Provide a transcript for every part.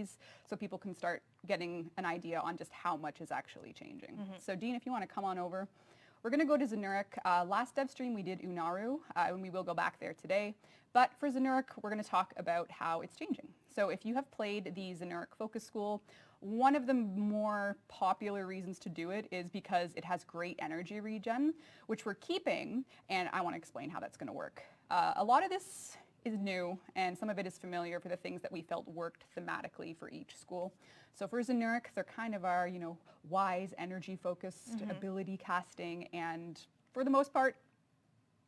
trees so people can start getting an idea on just how much is actually changing. So Dean, if you want to come on over. We're going to go to ZENURIK. Last Devstream we did Unaru, and we will go back there today. But for ZENURIK, we're going to talk about how it's changing. So if you have played the ZENURIK Focus School, one of the more popular reasons to do it is because it has great energy regen, which we're keeping, and I want to explain how that's going to work. A lot of this is new, and some of it is familiar for the things that we felt worked thematically for each school. So for ZENURIK, they're kind of our, wise, energy-focused ability casting, and for the most part,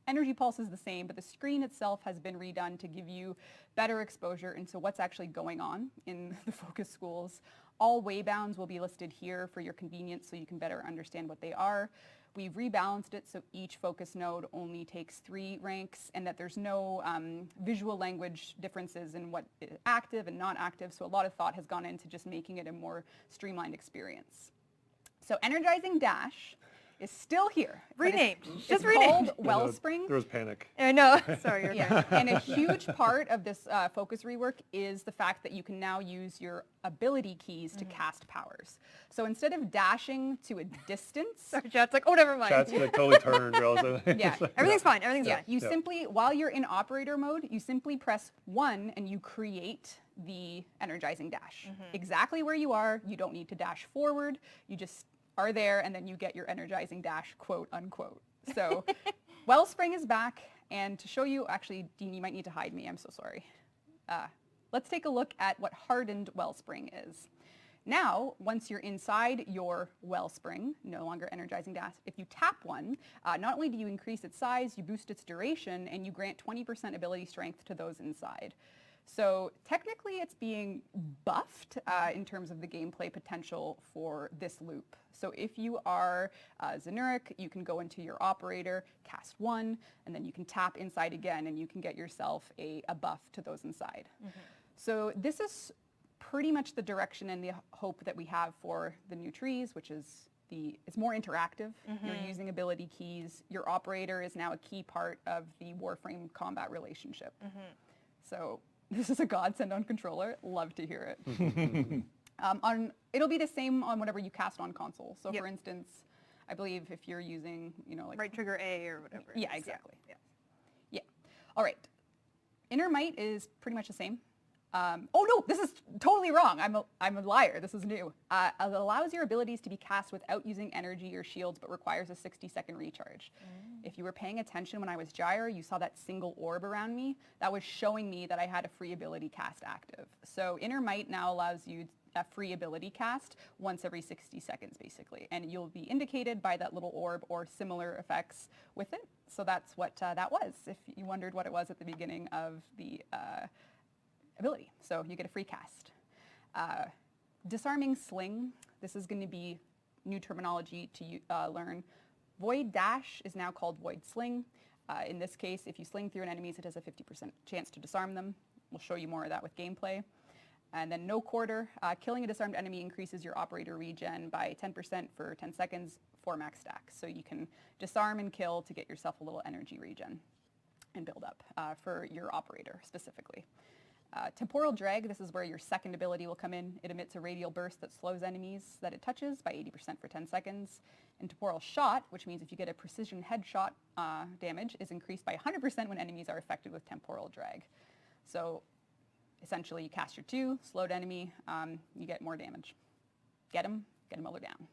energy pulse is the same, but the screen itself has been redone to give you better exposure into what's actually going on in the focus schools. All waybounds will be listed here for your convenience so you can better understand what they are. We've rebalanced it so each focus node only takes 3 ranks, and that there's no visual language differences in what is active and not active, so a lot of thought has gone into just making it a more streamlined experience. So Energizing Dash is still here. Renamed. It's called Wellspring. There was panic. I know. Sorry. Yeah. And a huge part of this focus rework is the fact that you can now use your ability keys to cast powers. So instead of dashing to a distance, Sorry, chat's like, oh, never mind. Chat's like totally turned. Yeah. Everything's fine. Everything's fine. You simply, while you're in operator mode, you simply press 1 and you create the Energizing Dash. Exactly where you are. You don't need to dash forward. You just are there, and then you get your Energizing Dash, quote unquote. So Wellspring is back, and to show you, actually, Dean, you might need to hide me, I'm so sorry. Let's take a look at what hardened Wellspring is. Now, once you're inside your Wellspring, no longer Energizing Dash, if you tap one, not only do you increase its size, you boost its duration, and you grant 20% ability strength to those inside. So technically it's being buffed in terms of the gameplay potential for this loop. So if you are ZENURIK, you can go into your operator, cast 1, and then you can tap inside again and you can get yourself a buff to those inside. So this is pretty much the direction and the hope that we have for the new trees, which is it's more interactive. You're using ability keys. Your operator is now a key part of the Warframe combat relationship. So this is a godsend on controller. Love to hear it. It'll be the same on whatever you cast on console. So for instance, I believe if you're using, like right trigger A or whatever. Yeah, exactly. Yeah. All right. Inner Might is pretty much the same. Oh no, this is totally wrong. I'm a liar. This is new. It allows your abilities to be cast without using energy or shields, but requires a 60-second recharge. If you were paying attention when I was Gyre, you saw that single orb around me. That was showing me that I had a free ability cast active. So Inner Might now allows you a free ability cast once every 60 seconds, basically. And you'll be indicated by that little orb or similar effects with it. So that's what that was, if you wondered what it was at the beginning of the ability. So you get a free cast. Disarming Sling, this is going to be new terminology to learn. Void Dash is now called Void Sling. In this case, if you sling through an enemy, it has a 50% chance to disarm them. We'll show you more of that with gameplay. And then No Quarter, killing a disarmed enemy increases your operator regen by 10% for 10 seconds for max stack. So you can disarm and kill to get yourself a little energy regen and build up for your operator specifically. Temporal Drag, this is where your second ability will come in. It emits a radial burst that slows enemies that it touches by 80% for 10 seconds. And Temporal Shot, which means if you get a precision headshot damage, is increased by 100% when enemies are affected with Temporal Drag. So essentially you cast your 2, slowed enemy, you get more damage. Get him while they're down.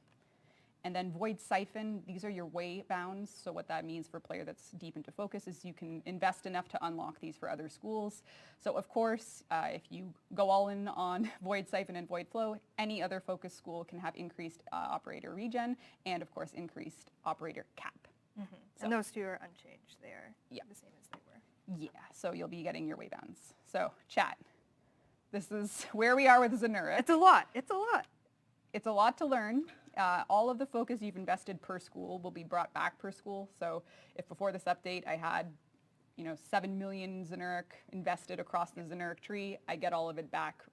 And then Void Siphon, these are your way bounds. So what that means for a player that's deep into focus is you can invest enough to unlock these for other schools. So of course, if you go all in on Void Siphon and Void Flow, any other focus school can have increased operator regen and of course increased operator cap. So, and those two are unchanged. They are the same as they were. Yeah, so you'll be getting your way bounds. So chat, this is where we are with ZENURIK. It's a lot. It's a lot. It's a lot to learn. All of the focus you've invested per school will be brought back per school. So if before this update I had, 7 million ZENURIK invested across the ZENURIK tree, I get all of it back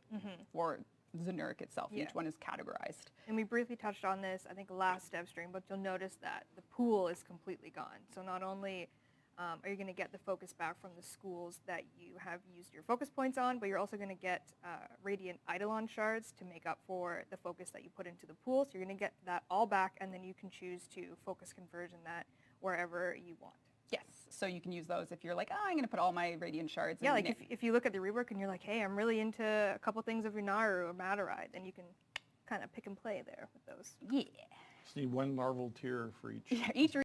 for ZENURIK itself. Each one is categorized. And we briefly touched on this, I think, last Devstream, but you'll notice that the pool is completely gone. So not only Are you going to get the focus back from the schools that you have used your focus points on, but you're also going to get radiant eidolon shards to make up for the focus that you put into the pool. So you're going to get that all back, and then you can choose to focus conversion that wherever you want. Yes, so you can use those if you're like, oh, I'm going to put all my radiant shards in. Yeah, like if you look at the rework and you're like, hey, I'm really into a couple things of Unaru or Materite, then you can kind of pick and play there with those. Yeah. Just need one larval tier for each. Yeah, each